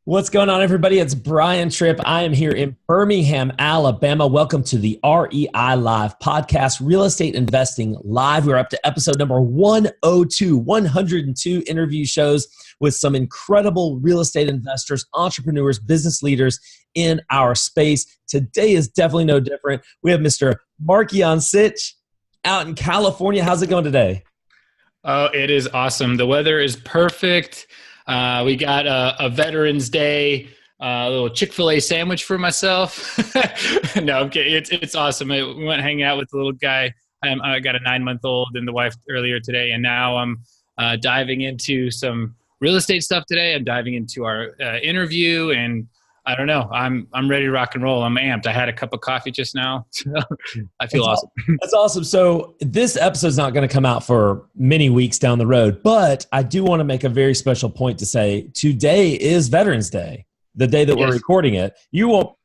What's going on, everybody? It's Brian Trippe. I am here in Birmingham, Alabama. Welcome to the REI Live podcast, Real Estate Investing Live. We're up to episode number 102, 102 interview shows with some incredible real estate investors, entrepreneurs, business leaders in our space. Today is definitely no different. We have Mr. Markian Sich out in California. How's it going today? Oh, it is awesome. The weather is perfect. We got a Veterans Day, a little Chick-fil-A sandwich for myself. No, I'm kidding. It's awesome. We went hanging out with the little guy. I got a 9-month-old and the wife earlier today, and now I'm diving into some real estate stuff today. I'm diving into our interview, and I don't know. I'm ready to rock and roll. I'm amped. I had a cup of coffee just now. So I feel awesome. That's awesome. So this episode's not going to come out for many weeks down the road, but I do want to make a very special point to say today is Veterans Day, the day that we're recording it. Your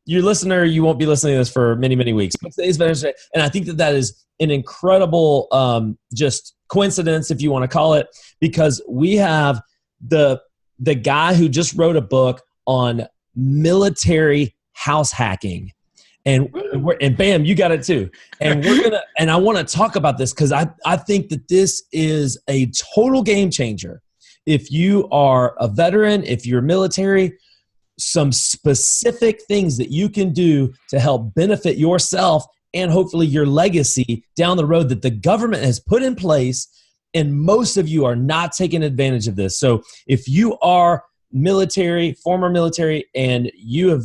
listener, you won't be listening to this for many, many weeks, but today's Veterans Day. And I think that is an incredible just coincidence, if you want to call it, because we have the guy who just wrote a book on military house hacking, and bam, you got it too. And I want to talk about this because I think that this is a total game changer. If you are a veteran, if you're military, some specific things that you can do to help benefit yourself and hopefully your legacy down the road that the government has put in place, and most of you are not taking advantage of this. So if you are military, former military, and you're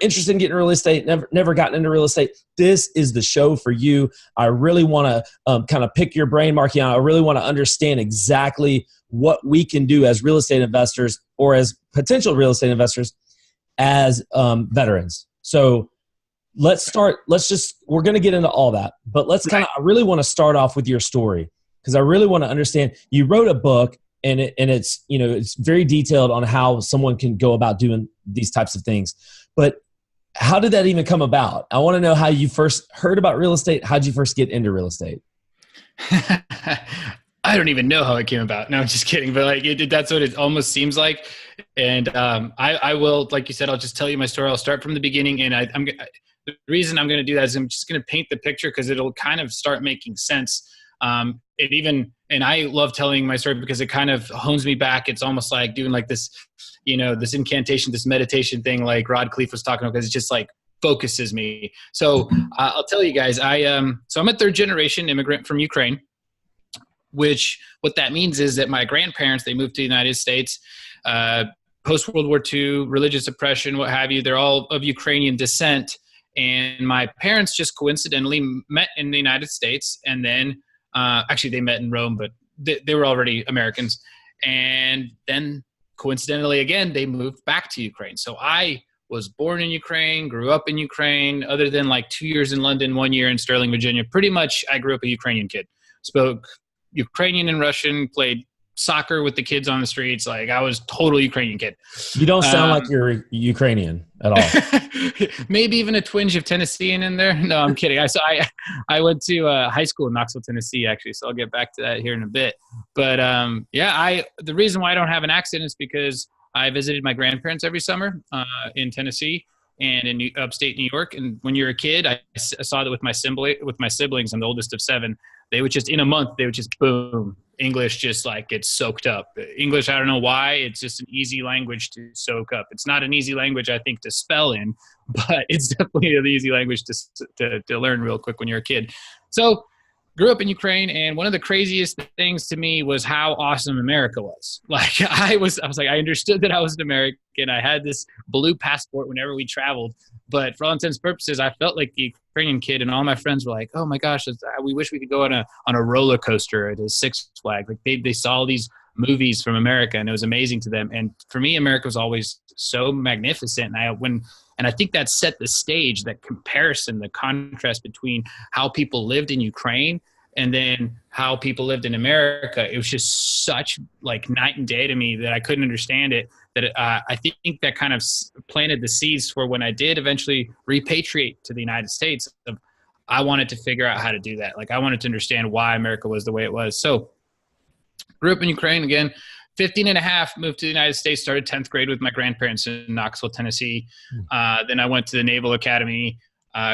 interested in getting real estate, never gotten into real estate, this is the show for you. I really want to kind of pick your brain, Markian. I really want to understand exactly what we can do as real estate investors or as potential real estate investors as veterans. So let's we're going to get into all that, but I really want to start off with your story because I really want to understand. You wrote a book, and it's very detailed on how someone can go about doing these types of things. But how did that even come about? I want to know how you first heard about real estate. How did you first get into real estate? I don't even know how it came about. No, I'm just kidding. But that's what it almost seems like. And I will, like you said, I'll just tell you my story. I'll start from the beginning. And the reason I'm going to do that is I'm just going to paint the picture because it'll kind of start making sense. And I love telling my story because it kind of hones me back. It's almost like doing like this, this incantation, this meditation thing like Rod Khleif was talking about, because it just like focuses me. So I'll tell you guys, so I'm a third generation immigrant from Ukraine, which what that means is that my grandparents, they moved to the United States, post-World War II, religious oppression, what have you. They're all of Ukrainian descent. And my parents just coincidentally met in the United States, and then actually they met in Rome, but they were already Americans. And then coincidentally, again, they moved back to Ukraine. So I was born in Ukraine, grew up in Ukraine, other than like 2 years in London, 1 year in Sterling, Virginia. Pretty much I grew up a Ukrainian kid. Spoke Ukrainian and Russian, played soccer with the kids on the streets. Like I was total Ukrainian kid. You don't sound like you're Ukrainian at all. Maybe even a twinge of Tennessean in there. No, I'm kidding. I went to high school in Knoxville, Tennessee, actually. So I'll get back to that here in a bit. But the reason why I don't have an accent is because I visited my grandparents every summer in Tennessee and in upstate New York. And when you're a kid, I saw that with my siblings. I'm the oldest of 7. They would just, in a month, boom, English just like gets soaked up. English, I don't know why, it's just an easy language to soak up. It's not an easy language, I think, to spell in, but it's definitely an easy language to learn real quick when you're a kid. So grew up in Ukraine, and one of the craziest things to me was how awesome America was. Like I was like, I understood that I was an American. I had this blue passport whenever we traveled, but for all intents and purposes, I felt like the Ukrainian kid, and all my friends were like, "Oh my gosh, we wish we could go on a roller coaster at a Six Flags." Like they saw these movies from America, and it was amazing to them. And for me, America was always so magnificent. And I think that set the stage, that comparison, the contrast between how people lived in Ukraine and then how people lived in America. It was just such like night and day to me that I couldn't understand it. That I think that kind of planted the seeds for when I did eventually repatriate to the United States. I wanted to figure out how to do that. Like I wanted to understand why America was the way it was. So grew up in Ukraine again. 15 and a half, moved to the United States, started 10th grade with my grandparents in Knoxville, Tennessee. Then I went to the Naval Academy,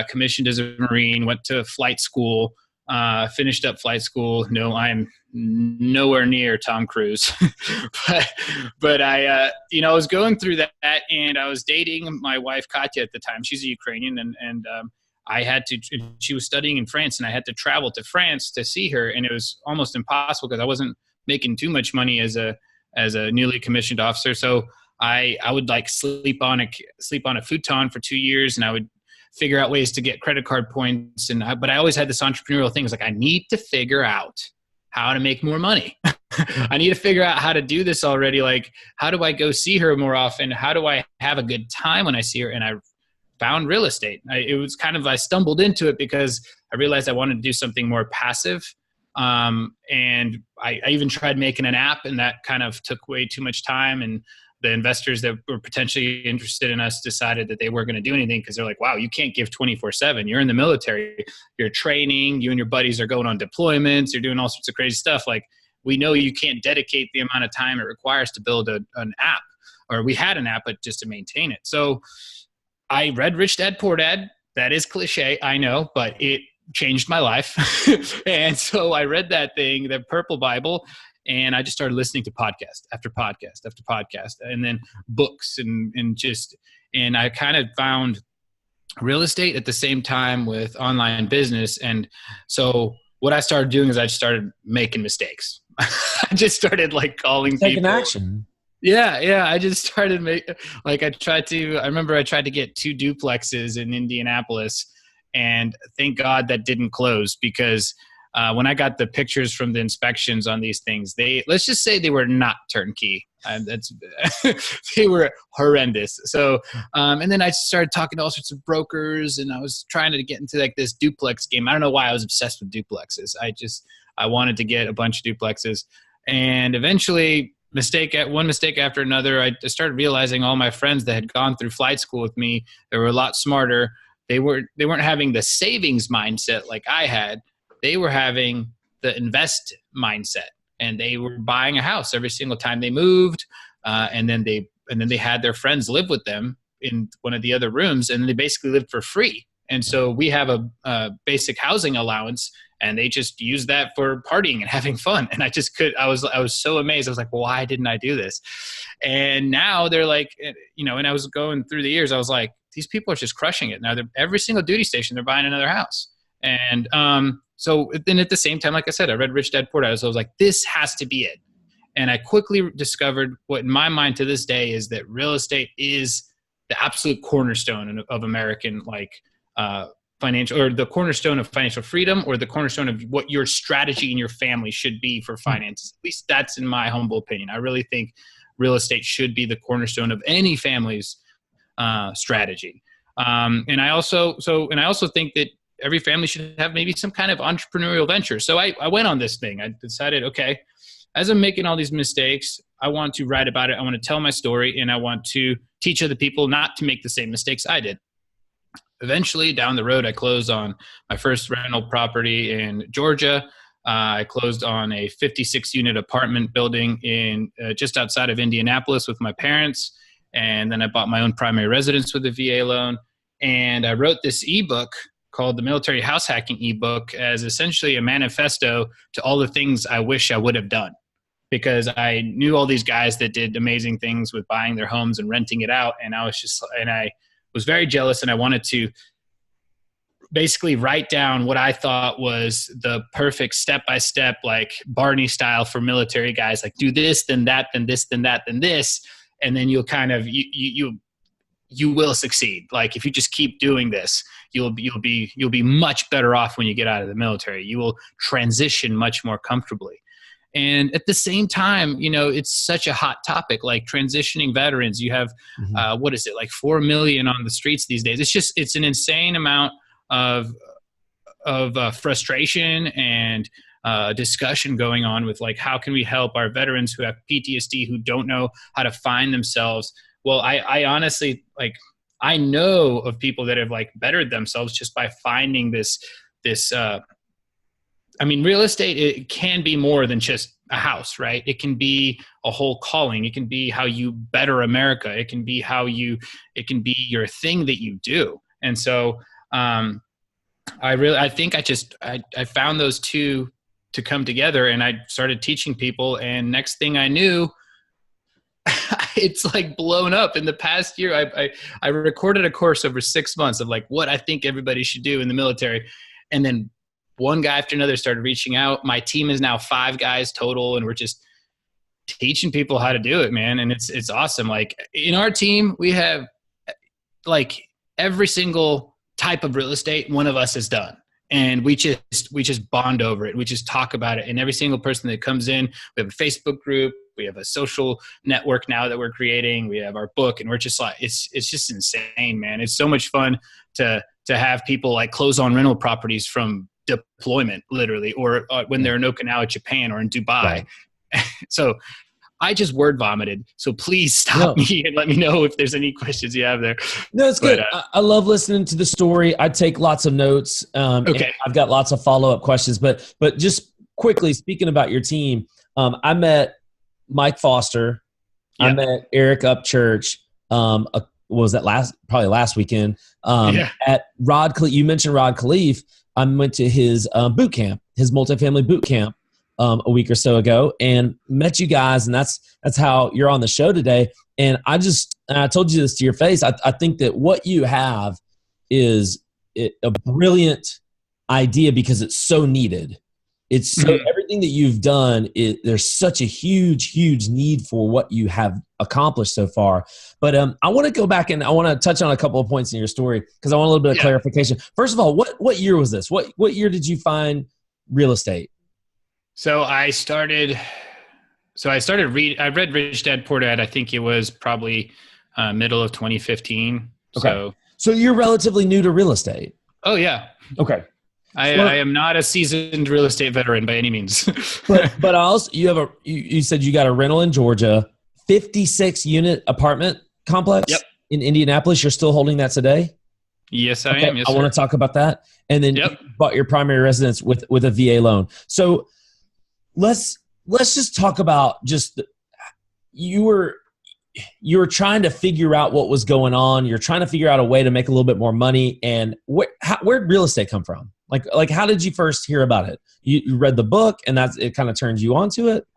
commissioned as a Marine, went to flight school, finished up flight school. No, I'm nowhere near Tom Cruise, but I, I was going through that, and I was dating my wife, Katya, at the time. She's a Ukrainian, and she was studying in France, and I had to travel to France to see her. And it was almost impossible because I wasn't making too much money as a newly commissioned officer. So I would like sleep on a futon for 2 years, and I would figure out ways to get credit card points. But I always had this entrepreneurial thing. It's like, I need to figure out how to make more money. I need to figure out how to do this already. Like, how do I go see her more often? How do I have a good time when I see her? And I found real estate. I stumbled into it because I realized I wanted to do something more passive. And I even tried making an app, and that kind of took way too much time. And the investors that were potentially interested in us decided that they weren't going to do anything because they're like, wow, you can't give 24/7. You're in the military, you're training, you and your buddies are going on deployments, you're doing all sorts of crazy stuff. Like, we know you can't dedicate the amount of time it requires to build an app, or we had an app, but just to maintain it. So I read Rich Dad Poor Dad. That is cliche, I know, but it changed my life. And so I read that thing, the Purple Bible, and I just started listening to podcast after podcast after podcast, and then books and I kind of found real estate at the same time with online business. And so what I started doing is I just started making mistakes. I just started like calling taking people. action. Yeah. I just started I remember I tried to get 2 duplexes in Indianapolis, and thank God that didn't close, because when I got the pictures from the inspections on these things, let's just say they were not turnkey. They were horrendous. So, and then I started talking to all sorts of brokers, and I was trying to get into like this duplex game. I don't know why I was obsessed with duplexes. I wanted to get a bunch of duplexes, and eventually one mistake after another, I started realizing all my friends that had gone through flight school with me, they were a lot smarter. They weren't having the savings mindset like I had. They were having the invest mindset, and they were buying a house every single time they moved. And then they had their friends live with them in one of the other rooms, and they basically lived for free. And so we have a basic housing allowance, and they just use that for partying and having fun. And I was so amazed. I was like, why didn't I do this? And now they're like, and I was going through the years, I was like, these people are just crushing it. Now every single duty station, they're buying another house. And so then at the same time, like I said, I read Rich Dad Poor Dad. So I was like, this has to be it. And I quickly discovered what in my mind to this day is that real estate is the absolute cornerstone of American financial, or the cornerstone of financial freedom, or the cornerstone of what your strategy and your family should be for finances. At least that's in my humble opinion. I really think real estate should be the cornerstone of any family's strategy. And I also think that every family should have maybe some kind of entrepreneurial venture. So I went on this thing. I decided, okay, as I'm making all these mistakes, I want to write about it. I want to tell my story, and I want to teach other people not to make the same mistakes I did. Eventually, down the road, I closed on my first rental property in Georgia. I closed on a 56-unit apartment building in just outside of Indianapolis with my parents. And then I bought my own primary residence with a VA loan. And I wrote this ebook called the Military House Hacking Ebook as essentially a manifesto to all the things I wish I would have done, because I knew all these guys that did amazing things with buying their homes and renting it out. And I was very jealous, and I wanted to basically write down what I thought was the perfect step-by-step, like Barney style for military guys, like do this, then that, then this, then that, then this. And then you'll kind of, you will succeed. Like if you just keep doing this, you'll be much better off when you get out of the military. You will transition much more comfortably. And at the same time, it's such a hot topic, like transitioning veterans. You have, what is it, like 4 million on the streets these days. It's an insane amount of frustration and discussion going on with like, how can we help our veterans who have PTSD, who don't know how to find themselves? Well, I honestly, like, I know of people that have like bettered themselves just by finding this, real estate, it can be more than just a house, right? It can be a whole calling. It can be how you better America. It can be it can be your thing that you do. And so, I think I found those two to come together, and I started teaching people, and next thing I knew, it's like blown up. In the past year, I recorded a course over 6 months of like what I think everybody should do in the military. And then one guy after another started reaching out. My team is now 5 guys total, and we're just teaching people how to do it, man. And it's awesome. Like in our team, we have like every single type of real estate one of us has done. And we just bond over it. We just talk about it. And every single person that comes in, we have a Facebook group, we have a social network now that we're creating, we have our book, and we're just like, it's just insane, man. It's so much fun to have people like close on rental properties from deployment, literally, or when they're in Okinawa, Japan, or in Dubai. Right. So I just word vomited. So please stop me and let me know if there's any questions you have there. No, it's good. I love listening to the story. I take lots of notes. Okay. I've got lots of follow-up questions, but just quickly speaking about your team, I met Mike Foster. Yep. I met Eric Upchurch. What was that probably last weekend? At Rod Khalif. You mentioned Rod Khalif. I went to his boot camp, his multifamily boot camp, a week or so ago, and met you guys, and that's how you're on the show today. And I told you this to your face. I think that what you have is a brilliant idea because it's so needed. It's so everything that you've done. There's such a huge need for what you have accomplished so far. But I want to go back and I want to touch on a couple of points in your story because I want a little bit of clarification. First of all, what year was this? What year did you find real estate? So I read Rich Dad Poor Dad. I think it was probably middle of 2015. Okay. So you're relatively new to real estate. Oh yeah. Okay. I am not a seasoned real estate veteran by any means. but also you said you got a rental in Georgia, 56 unit apartment complex in Indianapolis. You're still holding that today? Yes, I am. Yes, I want to talk about that. And then you bought your primary residence with a VA loan. So let's just talk about you were trying to figure out what was going on. You're trying to figure out a way to make a little bit more money. And where'd real estate come from? Like how did you first hear about it? You read the book and it kind of turned you onto it?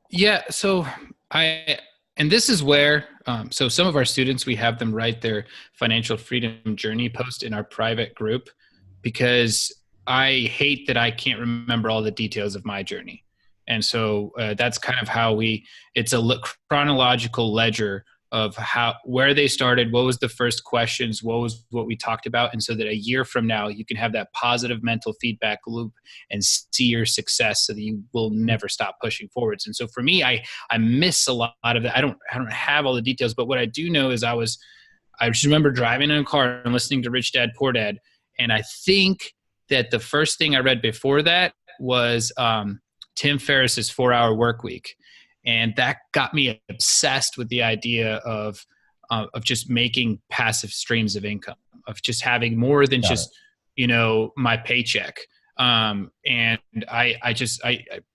Yeah. So and this is where, so some of our students, we have them write their financial freedom journey post in our private group because I hate that I can't remember all the details of my journey. And so that's kind of how it's a chronological ledger of where they started, what was the first questions, what we talked about. And so that a year from now, you can have that positive mental feedback loop and see your success so that you will never stop pushing forwards. And so for me, I miss a lot of that. I don't have all the details, but what I do know is I just remember driving in a car and listening to Rich Dad, Poor Dad. And I think that the first thing I read before that was Tim Ferriss's 4-Hour Work Week. And that got me obsessed with the idea of just making passive streams of income, of just having more than my paycheck. And I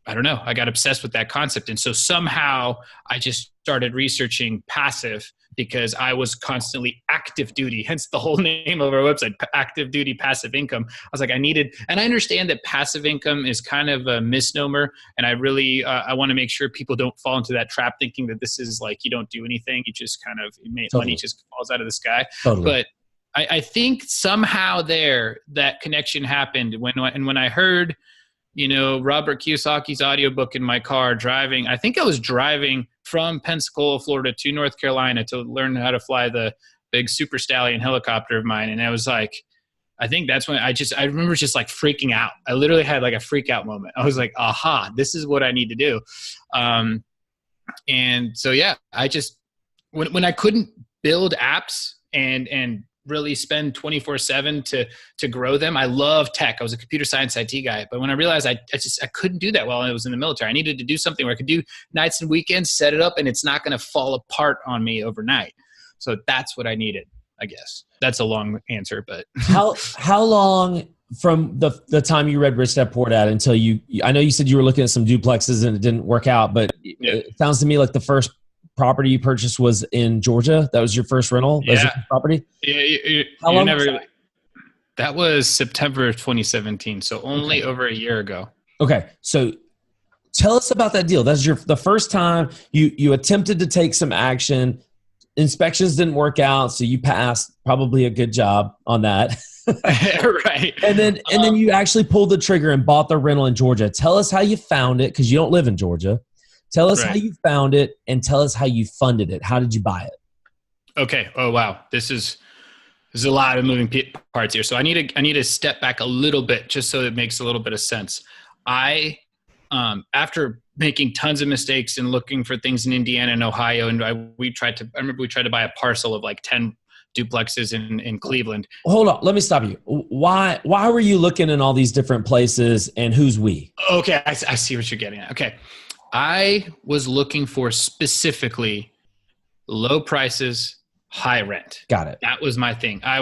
don't know, I got obsessed with that concept. And so somehow I just started researching passive because I was constantly active duty, hence the whole name of our website, active duty passive income. I was like, and I understand that passive income is kind of a misnomer. And I really, I want to make sure people don't fall into that trap thinking that this is like, you don't do anything. You just kind of, money just falls out of the sky. Totally. But I think somehow that connection happened when I heard, Robert Kiyosaki's audiobook in my car driving. I think I was driving from Pensacola, Florida to North Carolina to learn how to fly the big Super Stallion helicopter of mine. And I was like, I think that's when I remember just like freaking out. I literally had like a freak out moment. I was like, aha, this is what I need to do. And so, yeah, I just, when I couldn't build apps and really spend 24/7 to grow them. I love tech. I was a computer science IT guy, but when I realized I couldn't do that while I was in the military, I needed to do something where I could do nights and weekends, set it up, and it's not going to fall apart on me overnight. So that's what I needed, I guess. That's a long answer, but how long from the time you read Rich Dad Poor Dad until I know you said you were looking at some duplexes and it didn't work out, but it sounds to me like the first property you purchased was in Georgia. That was your first rental? That was your first property? Yeah. How long was that? That was September of 2017, so only over a year ago. Okay, so tell us about that deal. That's the first time you attempted to take some action. Inspections didn't work out, so you passed. Probably a good job on that. Right. And then you actually pulled the trigger and bought the rental in Georgia. Tell us how you found it, because you don't live in Georgia. Tell us how you found it, and tell us how you funded it. How did you buy it? Okay. Oh, wow. There's a lot of moving parts here. So I need to step back a little bit just so it makes a little bit of sense. After making tons of mistakes and looking for things in Indiana and Ohio, and I remember we tried to buy a parcel of like 10 duplexes in Cleveland. Hold on. Let me stop you. Why were you looking in all these different places, and who's we? Okay. I see what you're getting at. Okay. I was looking for specifically low prices, high rent. Got it. That was my thing. I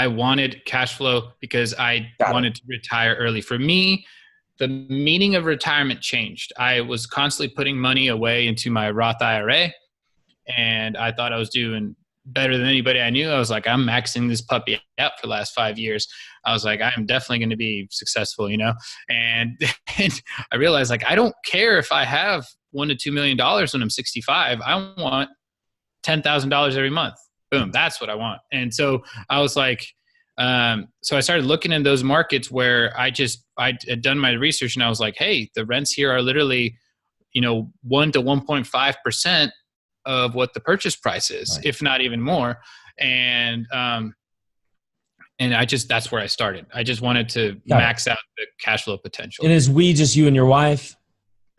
wanted cash flow because I wanted to retire early. For me, the meaning of retirement changed. I was constantly putting money away into my Roth IRA, and I thought I was doing better than anybody I knew. I was like, I'm maxing this puppy out for the last 5 years. I was like, I'm definitely going to be successful, And I realized, like, I don't care if I have $1 to $2 million when I'm 65. I want $10,000 every month. Boom. That's what I want. And so I was like, so I started looking in those markets where I had done my research, and I was like, hey, the rents here are literally, 1 to 1.5% of what the purchase price is, if not even more. And that's where I started. I just wanted to max out the cash flow potential. And is we just you and your wife?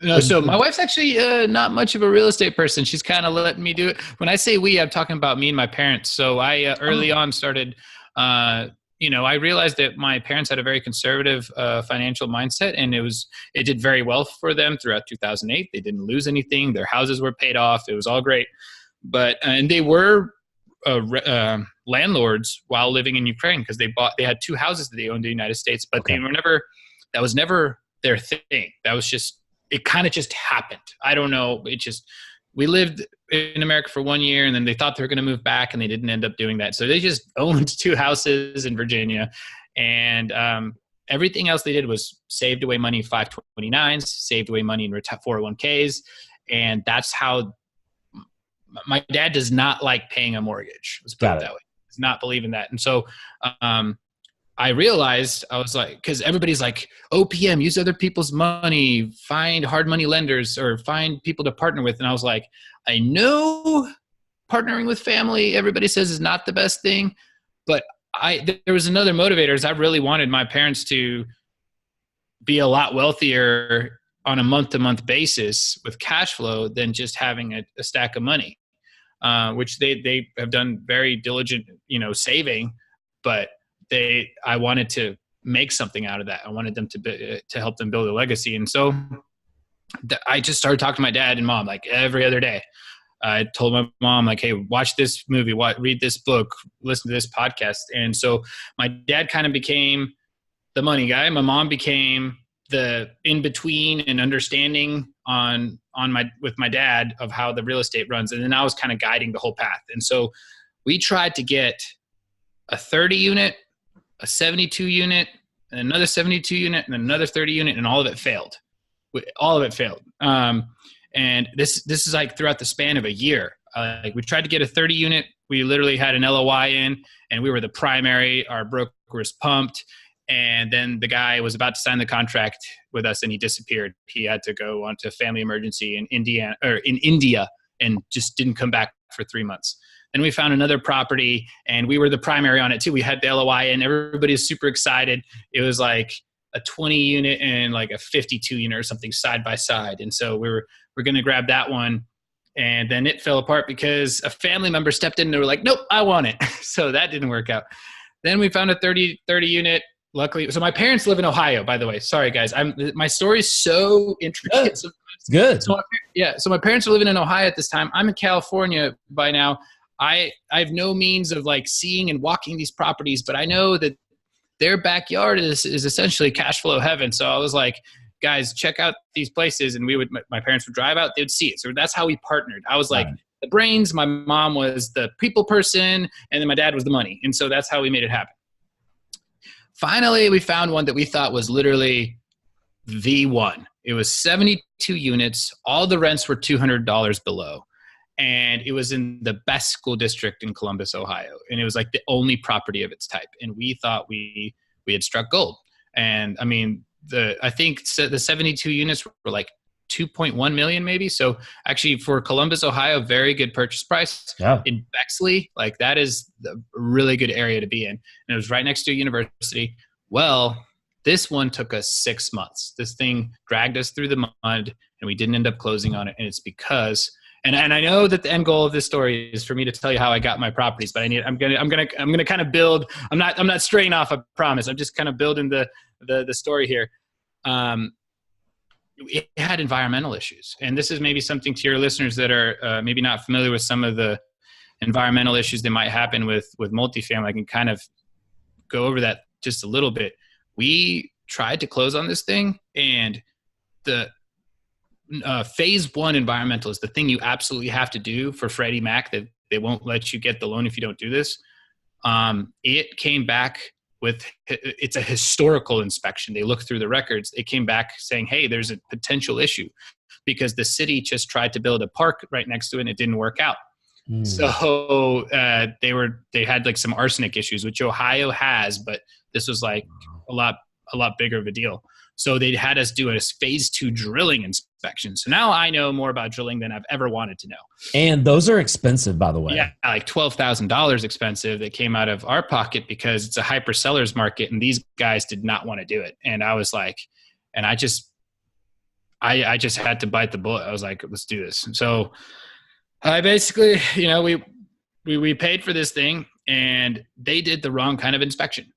No, so my wife's actually not much of a real estate person. She's kind of letting me do it. When I say we, I'm talking about me and my parents. So I early on started, I realized that my parents had a very conservative financial mindset, and it did very well for them throughout 2008. They didn't lose anything. Their houses were paid off. It was all great. And they were landlords while living in Ukraine, because they had 2 houses that they owned in the United States, but that was never their thing. It kind of just happened. I don't know. We lived in America for 1 year, and then they thought they were going to move back, and they didn't end up doing that. So they just owned 2 houses in Virginia, and everything else they did was saved away money in 529s, saved away money in 401ks. And that's how my dad does not like paying a mortgage. Let's put it that way. Does not believe in that. And so, I realized, I was like, because everybody's like, OPM, use other people's money, find hard money lenders, or find people to partner with. And I was like, I know partnering with family, everybody says, is not the best thing. But there was another motivator, is I really wanted my parents to be a lot wealthier on a month-to-month basis with cash flow than just having a stack of money, which they have done very diligent, saving, but I wanted to make something out of that. I wanted them to help them build a legacy. And so I just started talking to my dad and mom, like every other day. I told my mom, like, hey, watch this movie, read this book, listen to this podcast. And so my dad kind of became the money guy. My mom became the in-between and understanding with my dad of how the real estate runs. And then I was kind of guiding the whole path. And so we tried to get a 30 unit, a 72 unit, and another 72 unit, and another 30 unit, and all of it failed. And this is like throughout the span of a year. We tried to get a 30 unit. We literally had an LOI in, and we were the primary. Our broker was pumped. And then the guy was about to sign the contract with us, and he disappeared. He had to go on to family emergency in India, and just didn't come back for 3 months. Then we found another property, and we were the primary on it too. We had the LOI, and everybody was super excited. It was like a 20 unit and like a 52 unit or something side by side. And so we're going to grab that one. And then it fell apart because a family member stepped in and they were like, nope, I want it. So that didn't work out. Then we found a 30 unit. Luckily, so my parents live in Ohio, by the way. Sorry, guys. My story is so intricate. It's good. So my parents are living in Ohio at this time. I'm in California by now. I have no means of like seeing and walking these properties, but I know that their backyard is essentially cash flow heaven. So I was like, guys, check out these places. And my parents would drive out, they'd see it. So that's how we partnered. I was like the brains, my mom was the people person, and then my dad was the money. And so that's how we made it happen. Finally, we found one that we thought was literally the one. It was 72 units. All the rents were $200 below. And it was in the best school district in Columbus, Ohio. And it was like the only property of its type. And we thought we had struck gold. And I mean, I think the 72 units were like 2.1 million maybe. So actually for Columbus, Ohio, very good purchase price. Yeah. In Bexley, like that is a really good area to be in. And it was right next to a university. Well, this one took us 6 months. This thing dragged us through the mud, and we didn't end up closing on it. And it's because, and I know that the end goal of this story is for me to tell you how I got my properties, but I'm gonna kind of build. I'm not straying off, I promise. I'm just kind of building the story here. It had environmental issues, and this is maybe something to your listeners that are maybe not familiar with some of the environmental issues that might happen with multifamily. I can kind of go over that just a little bit. We tried to close on this thing, and the phase one environmental is the thing you absolutely have to do for Freddie Mac, that they won't let you get the loan if you don't do this. It came back with, it's a historical inspection. They looked through the records. It came back saying, hey, there's a potential issue because the city just tried to build a park right next to it and it didn't work out. So they had like some arsenic issues, which Ohio has, but this was like a lot bigger of a deal. So they had us do a phase 2 drilling inspection. So now I know more about drilling than I've ever wanted to know. And those are expensive, by the way. Yeah, like $12,000 expensive that came out of our pocket because it's a hyper seller's market, and these guys did not want to do it. And I was like, and I just had to bite the bullet. I was like, let's do this. So I basically, we paid for this thing, and they did the wrong kind of inspection.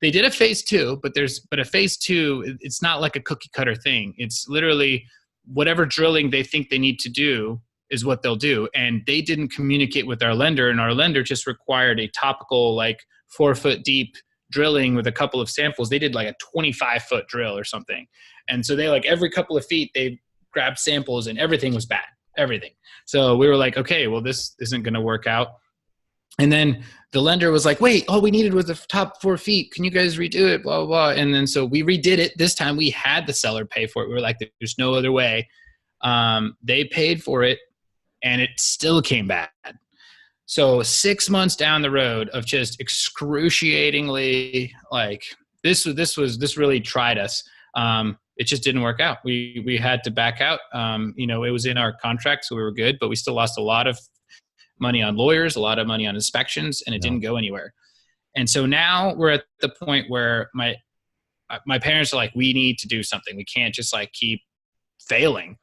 They did a phase 2, but a phase 2, it's not like a cookie cutter thing. It's literally whatever drilling they think they need to do is what they'll do. And they didn't communicate with our lender, and our lender just required a topical, like 4-foot deep drilling with a couple of samples. They did like a 25-foot drill or something. And so they, like, every couple of feet, they grabbed samples and everything was bad, everything. So we were like, okay, well, this isn't going to work out. And then the lender was like, wait, all we needed was the top 4 feet. Can you guys redo it? Blah, blah, blah. And then so we redid it. This time we had the seller pay for it. We were like, there's no other way. They paid for it, and it still came bad. So 6 months down the road of just excruciatingly, like, this really tried us. It just didn't work out. We had to back out. It was in our contract, so we were good, but we still lost a lot of money on lawyers, a lot of money on inspections, and it didn't go anywhere. And so now we're at the point where my parents are like, we need to do something. We can't just like keep failing.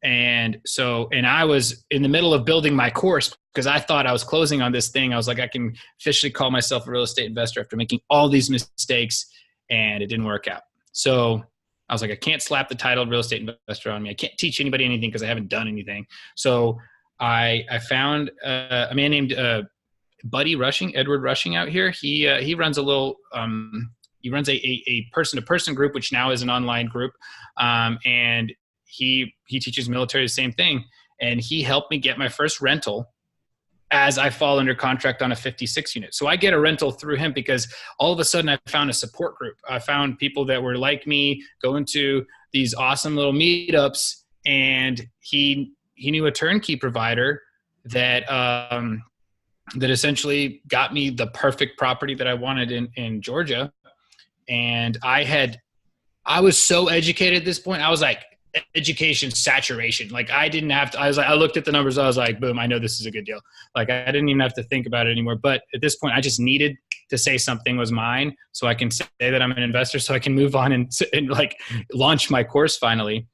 And I was in the middle of building my course because I thought I was closing on this thing. I was like, I can officially call myself a real estate investor after making all these mistakes, and it didn't work out. So I was like, I can't slap the title of real estate investor on me. I can't teach anybody anything because I haven't done anything. So I found a man named Edward Rushing out here. He runs a little he runs a person-to-person group, which now is an online group, and he teaches military the same thing. And he helped me get my first rental as I fall under contract on a 56 unit. So I get a rental through him because all of a sudden I found a support group. I found people that were like me, going to these awesome little meetups, and he knew a turnkey provider that that essentially got me the perfect property that I wanted in Georgia. And I was so educated at this point. I was like, education saturation. Like, I didn't have to, I looked at the numbers. I was like, boom, I know this is a good deal. Like, I didn't even have to think about it anymore. But at this point, I just needed to say something was mine so I can say that I'm an investor, so I can move on and like launch my course finally.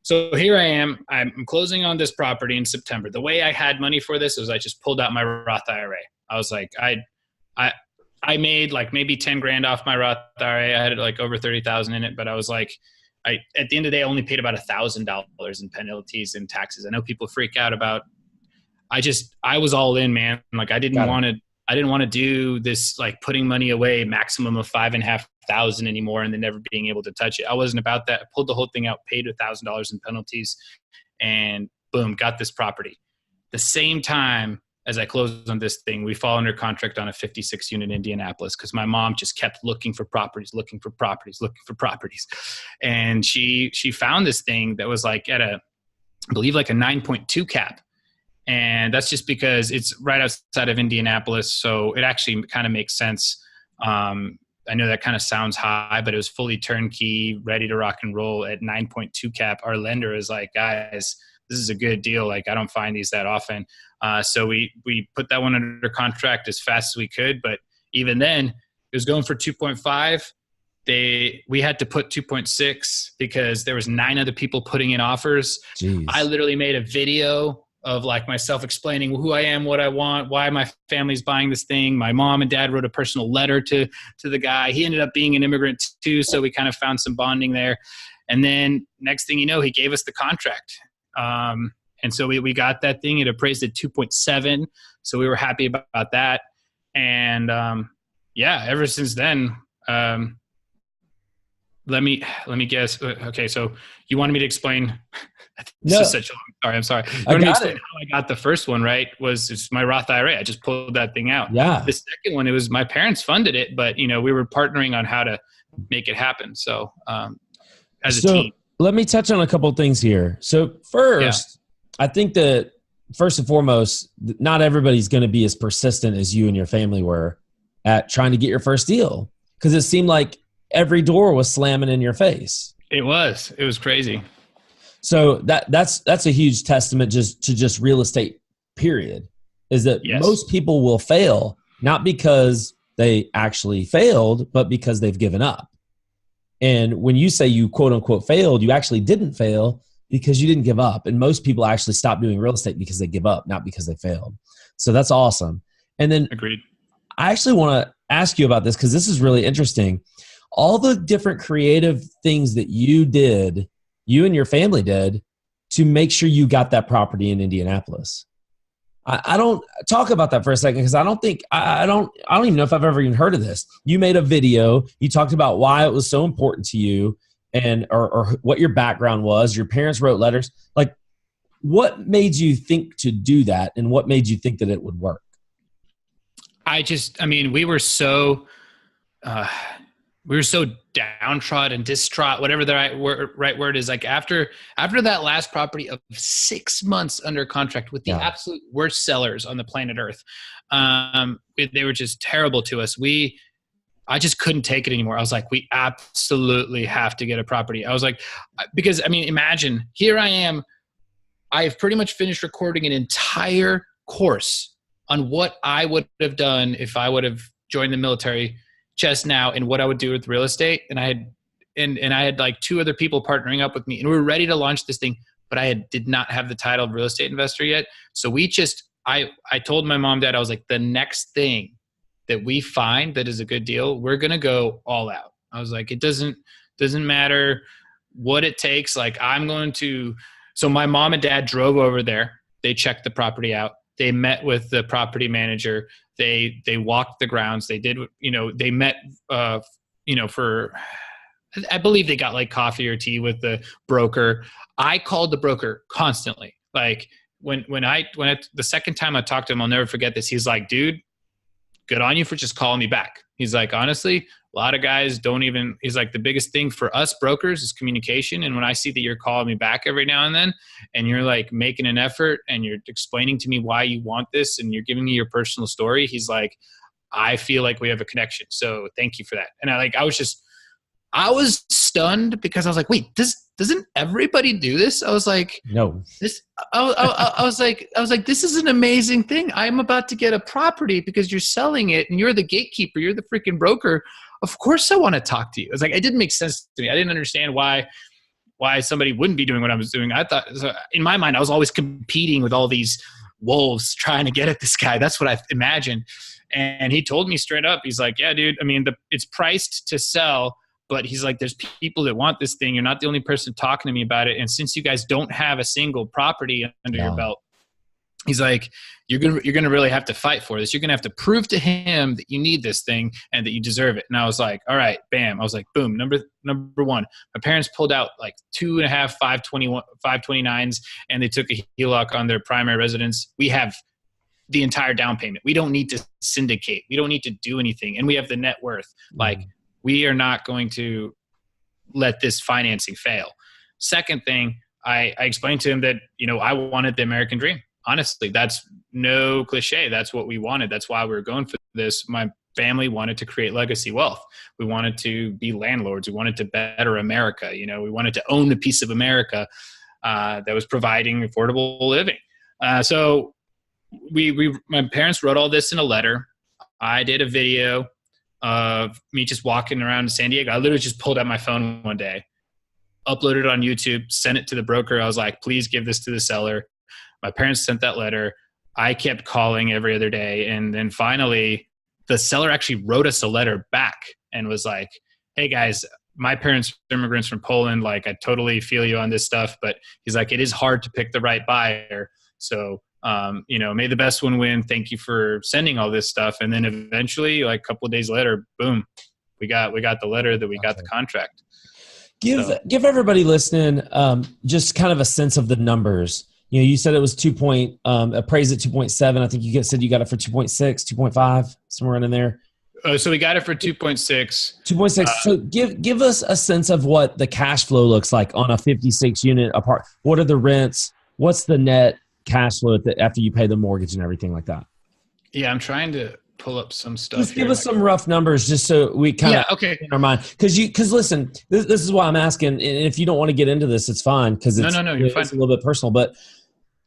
So here I am. I'm closing on this property in September. The way I had money for this was I just pulled out my Roth IRA. I was like, I made like maybe 10 grand off my Roth IRA. I had like over 30,000 in it, but I was like, at the end of the day, I only paid about $1,000 in penalties and taxes. I know people freak out about, I was all in, man. Like, I didn't want I didn't want to do this, like putting money away, maximum of $5,500 anymore, and then never being able to touch it. I wasn't about that. I pulled the whole thing out, paid $1,000 in penalties, and boom, got this property. The same time as I closed on this thing, we fall under contract on a 56 unit in Indianapolis because my mom just kept looking for properties. And she found this thing that was like at I believe like a 9.2 cap. And that's just because it's right outside of Indianapolis. So it actually kind of makes sense. I know that kind of sounds high, but it was fully turnkey, ready to rock and roll at 9.2 cap. Our lender is like, guys, this is a good deal. Like, I don't find these that often. So we put that one under contract as fast as we could. But even then, it was going for 2.5. We had to put 2.6 because there was 9 other people putting in offers. Jeez. I literally made a video of like myself explaining who I am, what I want, why my family's buying this thing. My mom and dad wrote a personal letter to the guy. He ended up being an immigrant too, so we kind of found some bonding there. And then next thing you know, he gave us the contract. And so we got that thing. It appraised at 2.7. So we were happy about that. And ever since then, let me guess. Okay, so you wanted me to explain. This is such a long story. I'm sorry. You wanted me to explain how I got the first one, right? It's my Roth IRA. I just pulled that thing out. Yeah. The second one, it was my parents funded it, but we were partnering on how to make it happen. So as a team. Let me touch on a couple of things here. So first, I think that first and foremost, not everybody's going to be as persistent as you and your family were at trying to get your first deal, because it seemed like every door was slamming in your face. It was crazy. So that's a huge testament to real estate, period, is that most people will fail, not because they actually failed, but because they've given up. And when you say you quote unquote failed, you actually didn't fail because you didn't give up. And most people actually stop doing real estate because they give up, not because they failed. So that's awesome. And then agreed. I actually want to ask you about this because this is really interesting. All the different creative things that you and your family did to make sure you got that property in Indianapolis. I don't talk about that for a second because I don't even know if I've ever even heard of this. You made a video. You talked about why it was so important to you and or what your background was. Your parents wrote letters. Like, what made you think to do that, and what made you think that it would work? We were so downtrodden, distraught, whatever the right word is. Like after that last property of 6 months under contract with the absolute worst sellers on the planet Earth, they were just terrible to us. I just couldn't take it anymore. I was like, we absolutely have to get a property. I was like, because imagine, here I am. I have pretty much finished recording an entire course on what I would have done if I would have joined the military just now and what I would do with real estate. And I had like 2 other people partnering up with me, and we were ready to launch this thing, but I did not have the title of real estate investor yet. So I told my mom, dad, I was like, the next thing that we find that is a good deal, we're going to go all out. I was like, it doesn't matter what it takes. Like so my mom and dad drove over there. They checked the property out. They met with the property manager. They walked the grounds. They did, they met, for, I believe they got like coffee or tea with the broker. I called the broker constantly. Like when the second time I talked to him, I'll never forget this. He's like, dude, good on you for just calling me back. He's like, honestly, a lot of guys he's like, the biggest thing for us brokers is communication. And when I see that you're calling me back every now and then, and you're like making an effort and you're explaining to me why you want this and you're giving me your personal story, he's like, I feel like we have a connection. So thank you for that. And I was stunned because I was like, wait, doesn't everybody do this? I was like, no. I was like, this is an amazing thing. I'm about to get a property because you're selling it and you're the gatekeeper. You're the freaking broker. Of course I want to talk to you. It's like, it didn't make sense to me. I didn't understand why somebody wouldn't be doing what I was doing. I thought, in my mind, I was always competing with all these wolves trying to get at this guy. That's what I imagined. And he told me straight up, he's like, yeah, dude, it's priced to sell, but he's like, there's people that want this thing. You're not the only person talking to me about it. And since you guys don't have a single property under your belt, he's like, you're gonna really have to fight for this. You're gonna have to prove to him that you need this thing and that you deserve it. And I was like, all right, bam. I was like, boom. Number one, my parents pulled out like 2.5 529s, and they took a HELOC on their primary residence. We have the entire down payment. We don't need to syndicate. We don't need to do anything, and we have the net worth. Like, we are not going to let this financing fail. Second thing, I explained to him that, I wanted the American dream. Honestly, that's no cliche. That's what we wanted. That's why we were going for this. My family wanted to create legacy wealth. We wanted to be landlords. We wanted to better America. We wanted to own the piece of America that was providing affordable living. So my parents wrote all this in a letter. I did a video of me just walking around San Diego. I literally just pulled out my phone one day, uploaded it on YouTube, sent it to the broker. I was like, please give this to the seller. My parents sent that letter. I kept calling every other day. And then finally, the seller actually wrote us a letter back and was like, hey guys, my parents are immigrants from Poland. Like, I totally feel you on this stuff. But he's like, it is hard to pick the right buyer. So, may the best one win. Thank you for sending all this stuff. And then eventually, like a couple of days later, boom, we got the letter that we got the contract. Give everybody listening just kind of a sense of the numbers. You said it was appraised at 2.7. I think you said you got it for 2.6, 2.5, somewhere in there. So we got it for 2.6. 2.6. So give us a sense of what the cash flow looks like on a 56 unit apart. What are the rents? What's the net cash flow after you pay the mortgage and everything like that? Yeah, I'm trying to pull up some stuff. Just give us some rough numbers just so we kind of in our mind. Because listen, this is why I'm asking. And if you don't want to get into this, it's fine. Because you're fine. It's a little bit personal, but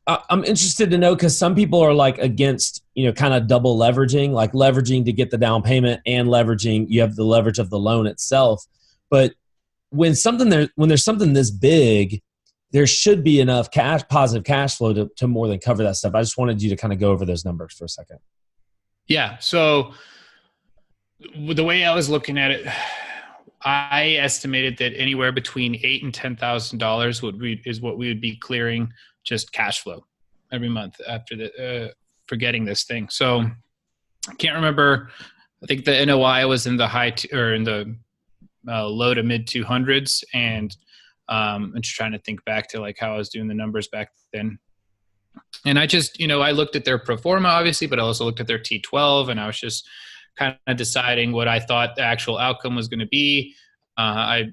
I'm interested to know, because some people are like against, kind of double leveraging, like leveraging to get the down payment and leveraging. You have the leverage of the loan itself. But when there's something this big, there should be enough positive cash flow to more than cover that stuff. I just wanted you to kind of go over those numbers for a second. Yeah. So the way I was looking at it, I estimated that anywhere between $8,000 and $10,000 is what we would be clearing just cash flow every month after for getting this thing. So I can't remember. I think the NOI was in the low to mid 200s, and I'm just trying to think back to like how I was doing the numbers back then. And I just, I looked at their pro forma, obviously, but I also looked at their T12, and I was just kind of deciding what I thought the actual outcome was going to be. The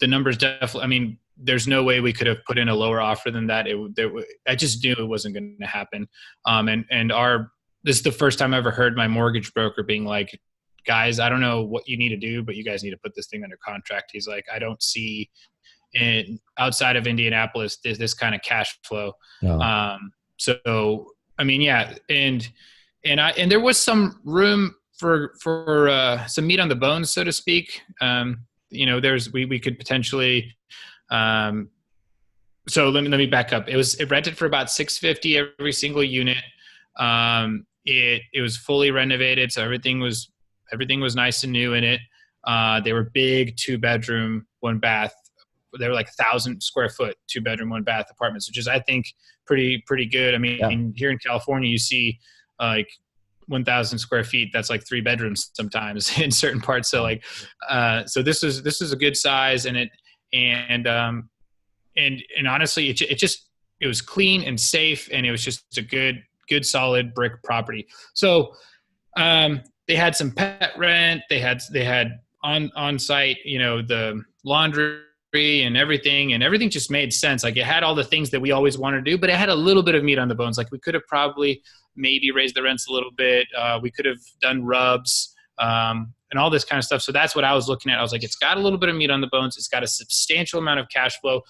numbers definitely, there's no way we could have put in a lower offer than that. I just knew it wasn't going to happen. This is the first time I ever heard my mortgage broker being like, guys, I don't know what you need to do, but you guys need to put this thing under contract. He's like, I don't see outside of Indianapolis, this kind of cash flow. No. And there was some room for some meat on the bones, so to speak. We could potentially. So let me back up. It rented for about $650 every single unit. It was fully renovated, so everything was nice and new in it. They were big 2-bedroom, 1-bath. They were like 1,000 square foot 2-bedroom, 1-bath apartments, which is, I think, pretty good. Here in California, you see like 1,000 square feet. That's like 3 bedrooms sometimes in certain parts. So so this is a good size, and honestly, it was clean and safe, and it was just a good solid brick property. So they had some pet rent. They had on site, the laundry and everything just made sense. Like, it had all the things that we always wanted to do, but it had a little bit of meat on the bones. Like, we could have probably maybe raised the rents a little bit. We could have done rubs and all this kind of stuff. So that's what I was looking at. I was like, it's got a little bit of meat on the bones. It's got a substantial amount of cash flow.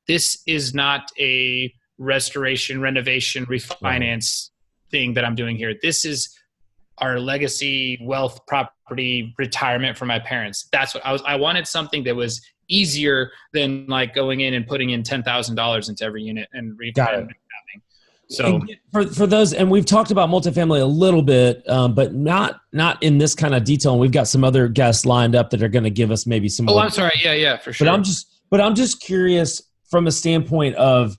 This is not a restoration, renovation, refinance thing that I'm doing here. This is our legacy, wealth, property, retirement for my parents. That's what I wanted, something that was easier than like going in and putting in $10,000 into every unit and refinance. So for those, and we've talked about multifamily a little bit, but not in this kind of detail. And we've got some other guests lined up that are going to give us maybe some. I'm sorry. Yeah, for sure. But I'm just curious from a standpoint of,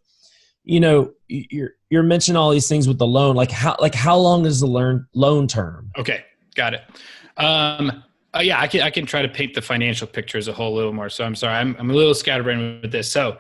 you're mentioning all these things with the loan. Like how long is the loan term? Okay, got it. Yeah, I can try to paint the financial picture as a whole a little more. So I'm sorry, I'm a little scatterbrained with this. So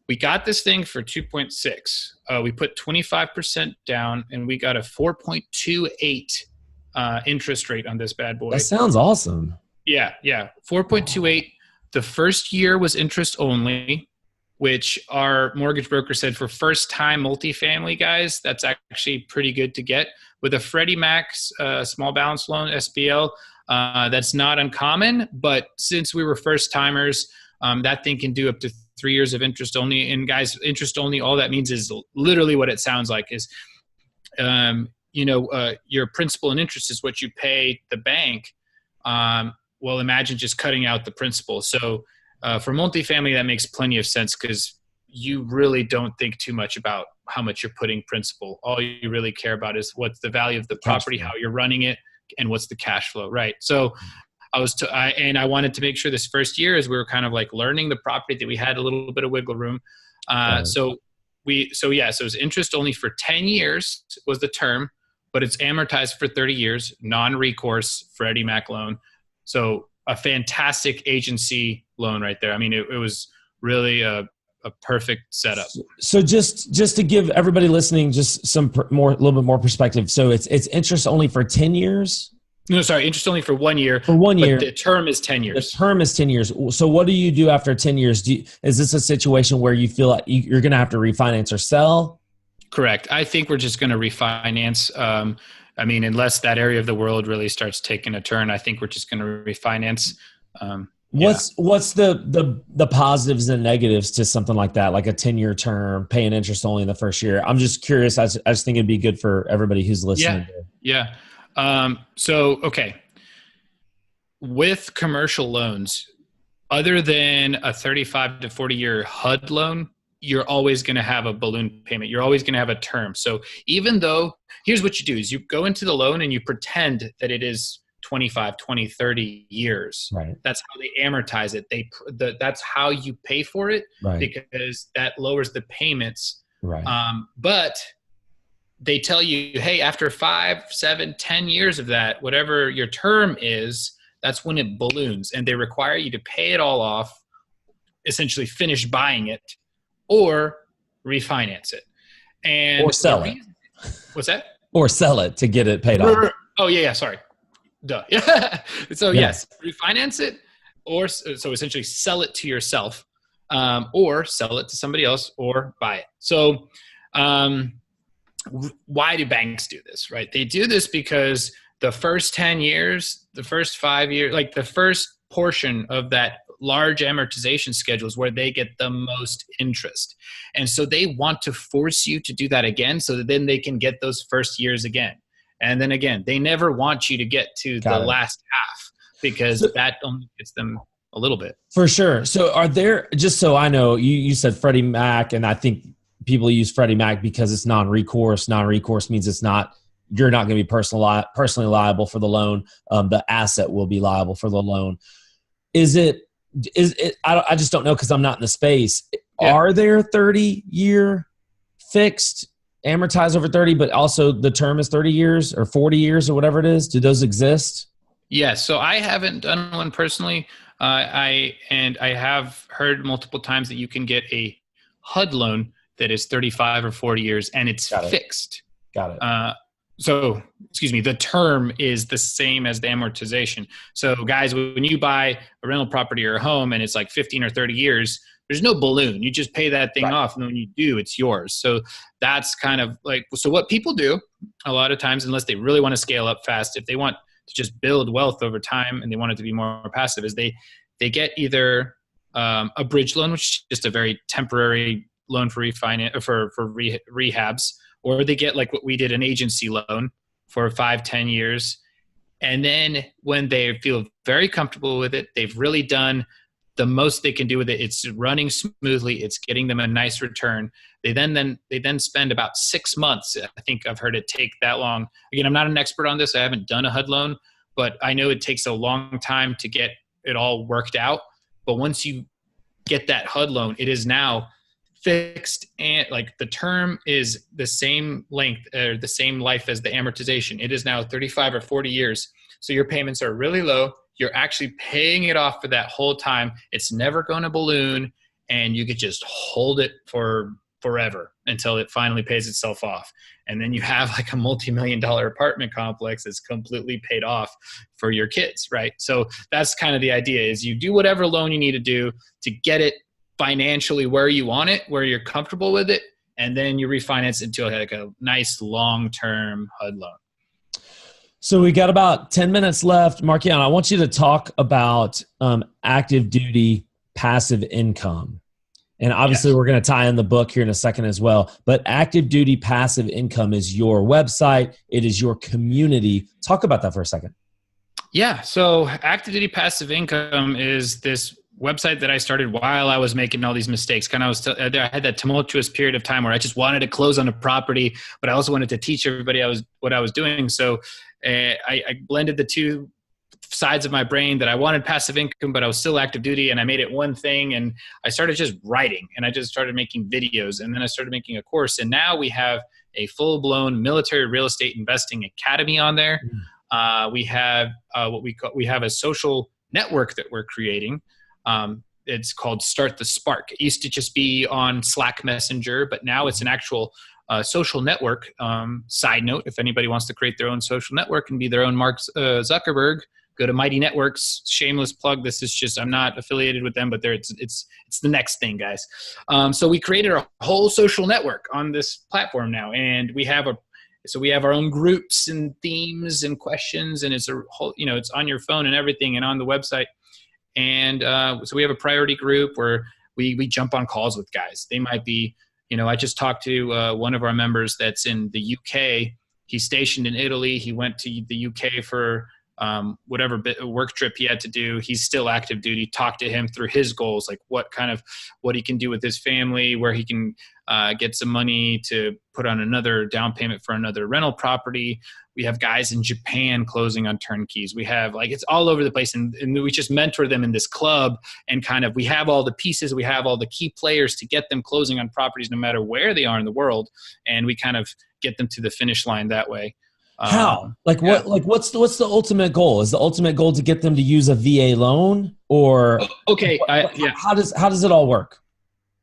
we got this thing for 2.6. We put 25% down, and we got a 4.28 interest rate on this bad boy. That sounds awesome. Yeah, 4.28. The first year was interest only, which our mortgage broker said for first-time multifamily guys, that's actually pretty good to get. With a Freddie Mac small balance loan, SBL, that's not uncommon. But since we were first-timers, that thing can do up to 3 years of interest only. And guys, interest only, all that means is literally what it sounds like is, your principal and interest is what you pay the bank. Well, imagine just cutting out the principal. So for multifamily, that makes plenty of sense because you really don't think too much about how much you're putting principal. All you really care about is what's the value of the property, how you're running it, and what's the cash flow, right? So I wanted to make sure this first year, as we were kind of like learning the property, that we had a little bit of wiggle room. So it was interest only for 10 years was the term, but it's amortized for 30 years, non-recourse Freddie Mac loan. So a fantastic agency loan right there. I mean, it was really a perfect setup. So just to give everybody listening just a little bit more perspective. So it's interest only for 10 years? No, sorry, interest only for 1 year. For 1 year. The term is 10 years. The term is 10 years. So what do you do after 10 years? Is this a situation where you feel like you're going to have to refinance or sell? Correct. I think we're just going to refinance. Unless that area of the world really starts taking a turn, I think we're just going to refinance. What's the positives and negatives to something like that, like a 10-year term, paying interest only in the first year? I'm just curious. I just think it'd be good for everybody who's listening. Yeah. With commercial loans, other than a 35 to 40-year HUD loan, you're always going to have a balloon payment. You're always going to have a term. So even though, here's what you do is you go into the loan and you pretend that it is 25, 20, 30 years. Right. That's how they amortize it. That's how you pay for it, right, because that lowers the payments. Right. But they tell you, hey, after 5, 7, 10 years of that, whatever your term is, that's when it balloons, and they require you to pay it all off, essentially finish buying it, or refinance it, or sell it. What's that? Or sell it to get it paid off. Oh yeah, sorry. Duh. Yes, refinance it, or so essentially sell it to yourself, or sell it to somebody else, or buy it. So, why do banks do this? Right? They do this because the first 10 years, the first 5 years, like the first portion of that large amortization schedule is where they get the most interest. And so they want to force you to do that again so that then they can get those first years again. And then again, they never want you to get to the last half because that only gets them a little bit. For sure. So are there, just so I know, you said Freddie Mac, and I think people use Freddie Mac because it's non-recourse. Non-recourse means you're not going to be personally liable for the loan. The asset will be liable for the loan. Is it, I just don't know because I'm not in the space. Yeah. Are there 30-year fixed, amortized over 30, but also the term is 30 years or 40 years or whatever it is? Do those exist? Yes. So I haven't done one personally. I have heard multiple times that you can get a HUD loan that is 35 or 40 years and it's fixed. Got it. The term is the same as the amortization. So guys, when you buy a rental property or a home and it's like 15 or 30 years, there's no balloon. You just pay that thing off, and when you do, it's yours. So that's kind of like, so what people do a lot of times, unless they really want to scale up fast, if they want to just build wealth over time and they want it to be more passive, is they get either a bridge loan, which is just a very temporary loan for refinance for rehabs, or they get like what we did, an agency loan for 5-10 years. And then when they feel very comfortable with it, they've really done the most they can do with it. It's running smoothly. It's getting them a nice return. They then spend about 6 months. I think I've heard it take that long. Again, I'm not an expert on this. I haven't done a HUD loan, but I know it takes a long time to get it all worked out. But once you get that HUD loan, it is now fixed, and like the term is the same length or the same life as the amortization. It is now 35 or 40 years. So your payments are really low. You're actually paying it off for that whole time. It's never going to balloon, and you could just hold it for forever until it finally pays itself off. And then you have like a multi-million-dollar apartment complex that's completely paid off for your kids, right? So that's kind of the idea, is you do whatever loan you need to do to get it financially where you want it, where you're comfortable with it, and then you refinance into like a nice long-term HUD loan. So we got about 10 minutes left. Markian, I want you to talk about active duty passive income. And obviously we're going to tie in the book here in a second as well. But active duty passive income is your website. It is your community. Talk about that for a second. Yeah. So active duty passive income is this website that I started while I was making all these mistakes. I had that tumultuous period of time where I just wanted to close on a property, but I also wanted to teach everybody what I was doing. So I blended the two sides of my brain, that I wanted passive income, but I was still active duty, and I made it one thing. And I started just writing, and I just started making videos, and then I started making a course. And now we have a full-blown military real estate investing academy on there. We have we have a social network that we're creating. It's called Start the Spark. It used to just be on Slack Messenger, but now it's an actual social network. Side note, if anybody wants to create their own social network and be their own Mark Zuckerberg, go to Mighty Networks. Shameless plug. This is just, I'm not affiliated with them, but it's the next thing, guys. So we created a whole social network on this platform now, and we have our own groups and themes and questions, and it's a whole, it's on your phone and everything, and on the website. And so we have a priority group where we jump on calls with guys. They might be, I just talked to one of our members that's in the UK. He's stationed in Italy. He went to the UK for whatever work trip he had to do. He's still active duty. Talk to him through his goals, like what he can do with his family, where he can get some money to put on another down payment for another rental property. We have guys in Japan closing on turnkeys. We have it's all over the place. And we just mentor them in this club, and we have all the pieces. We have all the key players to get them closing on properties no matter where they are in the world. And we get them to the finish line that way. How? What's the ultimate goal? Is the ultimate goal to get them to use a VA loan, or okay? How does it all work?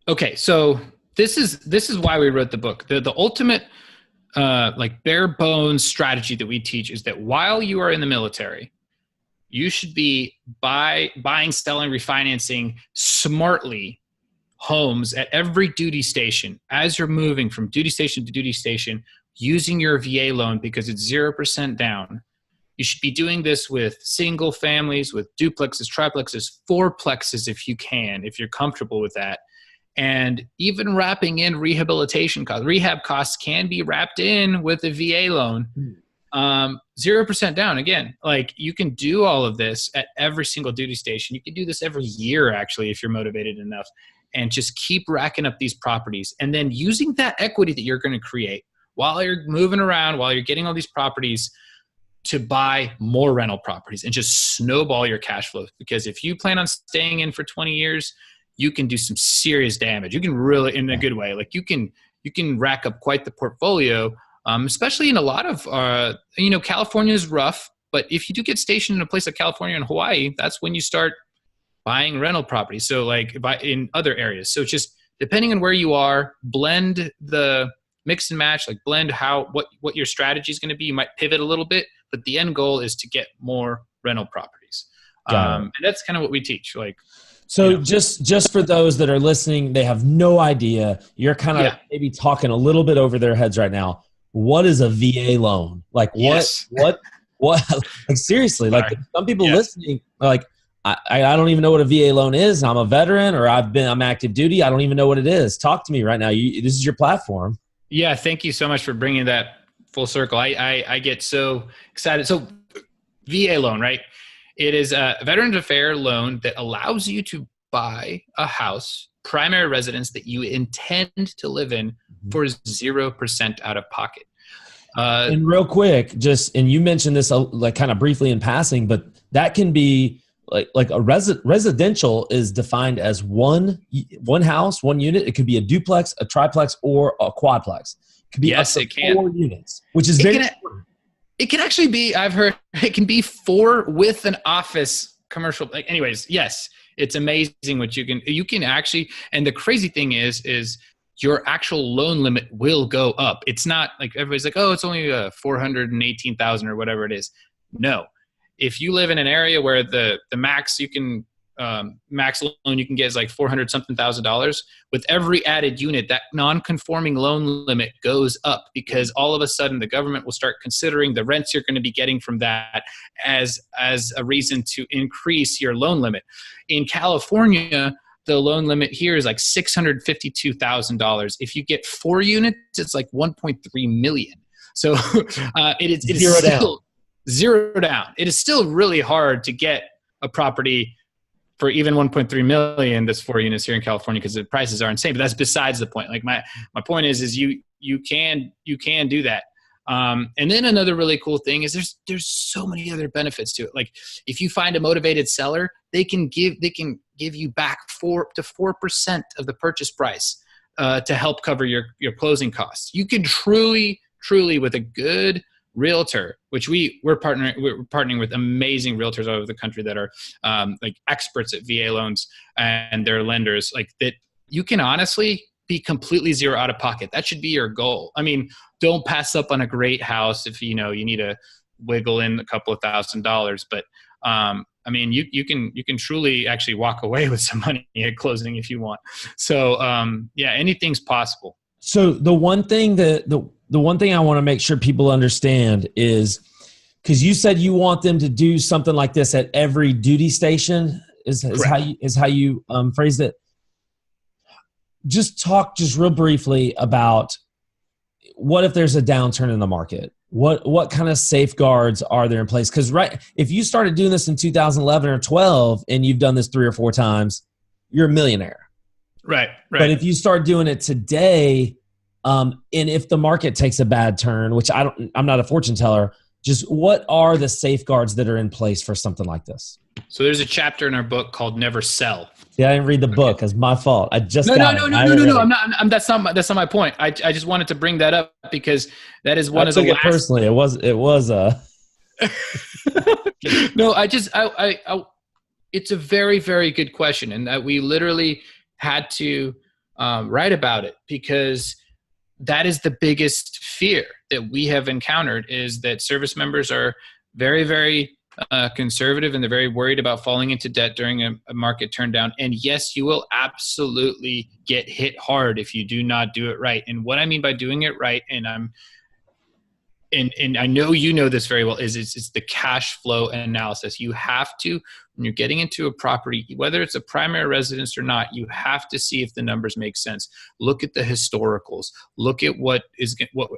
Okay, so this is why we wrote the book. The ultimate bare bones strategy that we teach is that while you are in the military, you should be buying, selling, refinancing smartly homes at every duty station as you're moving from duty station to duty station, using your VA loan because it's 0% down. You should be doing this with single families, with duplexes, triplexes, fourplexes if you can, if you're comfortable with that. And even wrapping in rehabilitation costs. Rehab costs can be wrapped in with a VA loan. 0% down. Again, you can do all of this at every single duty station. You can do this every year, actually, if you're motivated enough, and just keep racking up these properties. And then using that equity that you're going to create while you're moving around, while you're getting all these properties, to buy more rental properties and just snowball your cash flow. Because if you plan on staying in for 20 years, you can do some serious damage. You can really, in a good way, you can rack up quite the portfolio, especially in a lot of, California is rough, but if you do get stationed in a place like California and Hawaii, that's when you start buying rental properties. So in other areas. So just depending on where you are, blend the mix and match, blend what your strategy is going to be. You might pivot a little bit, but the end goal is to get more rental properties. And that's kind of what we teach. So just for those that are listening, they have no idea. You're kind of maybe talking a little bit over their heads right now. What is a VA loan? What? Seriously, some people listening are I don't even know what a VA loan is. I'm a veteran, or I'm active duty. I don't even know what it is. Talk to me right now. This is your platform. Yeah, thank you so much for bringing that full circle. I get so excited. So VA loan, right? It is a Veterans Affairs loan that allows you to buy a house, primary residence that you intend to live in for 0% out of pocket. And real quick, and you mentioned this kind of briefly in passing, but that can be like a residential is defined as one house, one unit. It could be a duplex, a triplex, or a quadplex. It could be up to 4 units, which is very important. It can actually be, I've heard, it can be 4 with an office commercial. Like, anyways, yes, it's amazing what you can actually, and the crazy thing is your actual loan limit will go up. It's not like everybody's like, oh, it's only 418,000 or whatever it is. No. If you live in an area where the max you can max loan you can get is like $400,000, with every added unit, that non-conforming loan limit goes up, because all of a sudden the government will start considering the rents you're going to be getting from that as a reason to increase your loan limit. In California, the loan limit here is like $652,000. If you get 4 units, it's like $1.3 million. So it is still zero down. It is still really hard to get a property for even 1.3 million. That's 4 units here in California, because the prices are insane. But that's besides the point. Like my point is you can do that. And then another really cool thing is there's so many other benefits to it. Like if you find a motivated seller, they can give you back 4% of the purchase price to help cover your closing costs. You can truly with a good realtor, which we're partnering with amazing realtors all over the country that are like experts at VA loans and their lenders, like that. You can honestly be completely zero out of pocket. That should be your goal. I mean, don't pass up on a great house if you need to wiggle in a couple of $1,000s, but I mean, you can truly actually walk away with some money at closing if you want. So yeah, anything's possible. So the one thing I want to make sure people understand is, because you said you want them to do something like this at every duty station, is how you phrased it. Just talk real briefly about what if there's a downturn in the market? What kind of safeguards are there in place? Because if you started doing this in 2011 or 12 and you've done this 3 or 4 times, you're a millionaire. Right. But if you start doing it today, and if the market takes a bad turn, which I'm not a fortune teller, just what are the safeguards that are in place for something like this? So there's a chapter in our book called Never Sell. Yeah, I didn't read the book. It's my fault. I just no. I'm not. That's not my point. I just wanted to bring that up because that is one of the last. Personally, it was a. No, it's a very, very good question, and that we literally had to write about it, because that is the biggest fear that we have encountered, is that service members are very, very conservative, and they're very worried about falling into debt during a market turn down. And yes, you will absolutely get hit hard if you do not do it right. And what I mean by doing it right, and I know you know this very well, is it's the cash flow analysis. You have to, when you're getting into a property, whether it's a primary residence or not, you have to see if the numbers make sense. Look at the historicals. Look at what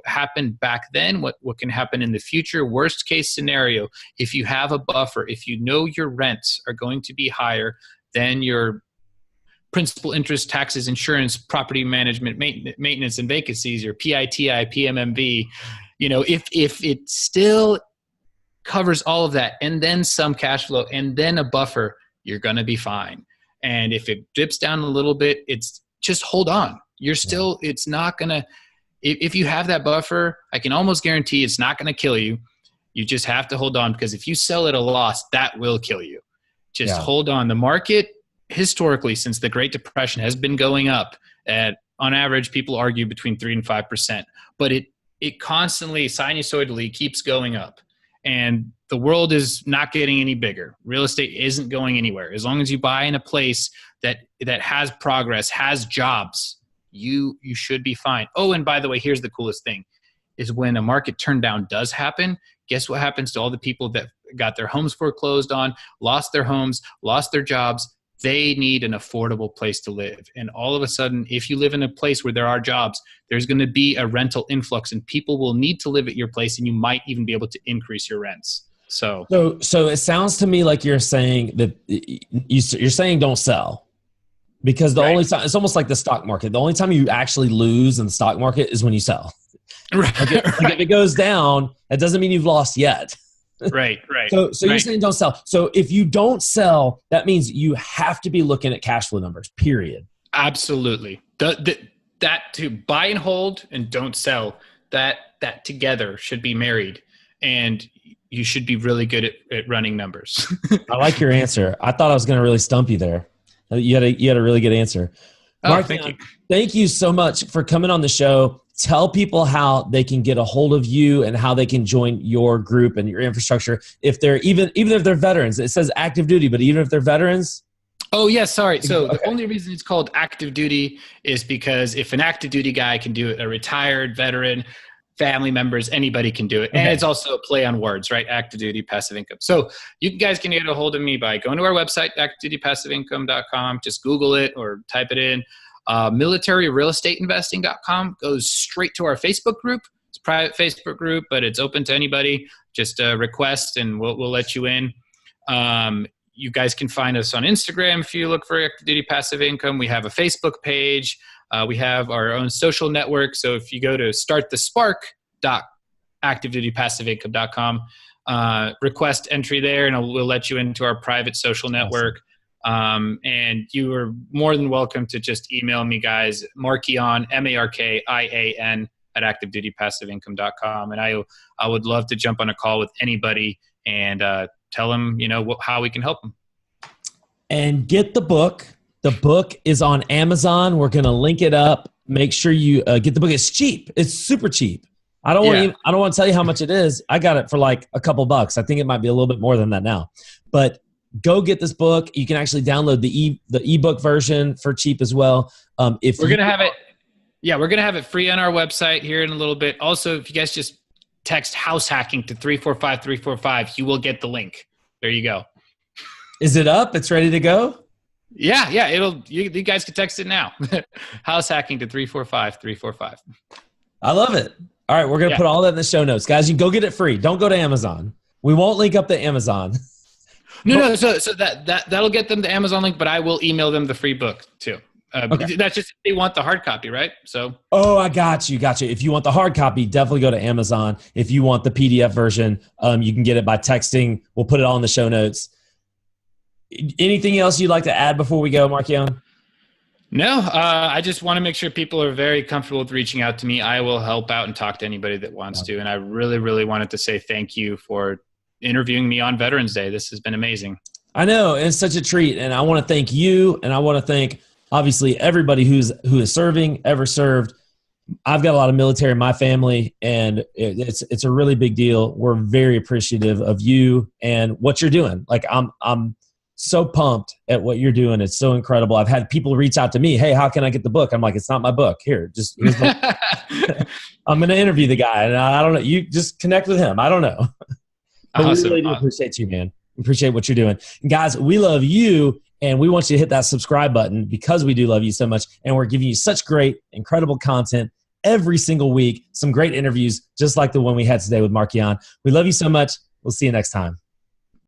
happened back then, what can happen in the future. Worst case scenario, if you have a buffer, if you know your rents are going to be higher than your principal, interest, taxes, insurance, property management, maintenance and vacancies, your PITI, PMMV, if it still covers all of that, and then some cash flow, and then a buffer, you're going to be fine. And if it dips down a little bit, it's just hold on. It's not going to, if you have that buffer, I can almost guarantee it's not going to kill you. You just have to hold on, because if you sell at a loss, that will kill you. Just hold on. The market historically, since the Great Depression, has been going up at, on average, people argue between 3 and 5%, but it constantly, sinusoidally, keeps going up. And the world is not getting any bigger. Real estate isn't going anywhere. As long as you buy in a place that has progress, has jobs, you should be fine. Oh, and by the way, here's the coolest thing, is when a market turn down does happen, guess what happens to all the people that got their homes foreclosed on, lost their homes, lost their jobs? They need an affordable place to live. And all of a sudden, if you live in a place where there are jobs, there's going to be a rental influx, and people will need to live at your place, and you might even be able to increase your rents. So it sounds to me like you're saying that you're saying don't sell, because the only time, it's almost like the stock market. The only time you actually lose in the stock market is when you sell. Right. Like if it goes down, that doesn't mean you've lost yet. Right. So you're saying don't sell. So if you don't sell, that means you have to be looking at cash flow numbers, period. Absolutely. That to buy and hold and don't sell, that together should be married, and you should be really good at running numbers. I like your answer. I thought I was going to really stump you there. You had a really good answer. Markian, thank you so much for coming on the show. Tell people how they can get a hold of you and how they can join your group and your infrastructure. If they're even if they're veterans, it says active duty, but even if they're veterans. Oh, yes. Sorry. So the only reason it's called active duty is because if an active duty guy can do it, a retired veteran, family members, anybody can do it. And it's also a play on words, right? Active duty, passive income. So you guys can get a hold of me by going to our website, activedutypassiveincome.com. Just Google it or type it in. Militaryrealestateinvesting.com goes straight to our Facebook group. It's a private Facebook group, but it's open to anybody. Just request and we'll let you in. You guys can find us on Instagram if you look for Active Duty Passive Income. We have a Facebook page. We have our own social network. So if you go to startthespark.activedutypassiveincome.com, request entry there, and we'll let you into our private social network. And you are more than welcome to just email me, guys, Markian, Markian at activedutypassiveincome.com. And I would love to jump on a call with anybody and tell them, how we can help them. And get the book. The book is on Amazon. We're going to link it up. Make sure you get the book. It's cheap. It's super cheap. I don't want to tell you how much it is. I got it for like a couple bucks. I think it might be a little bit more than that now. But go get this book. You can actually download the ebook version for cheap as well. We're going to have it. Yeah, we're going to have it free on our website here in a little bit. Also, if you guys just text house hacking to 345-345, you will get the link. There you go. Is it up? It's ready to go? Yeah. You guys can text it now. House hacking to 345-345. I love it. All right, we're going to put all that in the show notes. Guys, you can go get it free. Don't go to Amazon. We won't link up to Amazon. No. So that'll get them the Amazon link, but I will email them the free book too. That's just if they want the hard copy, right? So. Oh, I got you. If you want the hard copy, definitely go to Amazon. If you want the PDF version, you can get it by texting. We'll put it all in the show notes. Anything else you'd like to add before we go, Markian? No, I just want to make sure people are very comfortable with reaching out to me. I will help out and talk to anybody that wants to. And I really, really wanted to say thank you for interviewing me on Veterans Day. This has been amazing. I know. It's such a treat. And I want to thank you. And I want to thank, obviously, everybody who is serving, ever served. I've got a lot of military in my family, and it's a really big deal. We're very appreciative of you and what you're doing. Like I'm so pumped at what you're doing. It's so incredible. I've had people reach out to me. Hey, how can I get the book? I'm like, it's not my book. Here's I'm going to interview the guy, and I don't know. You just connect with him. I don't know. Awesome. We really do appreciate you, man. We appreciate what you're doing. And guys, we love you, and we want you to hit that subscribe button because we do love you so much, and we're giving you such great, incredible content every single week. Some great interviews, just like the one we had today with Markian. We love you so much. We'll see you next time.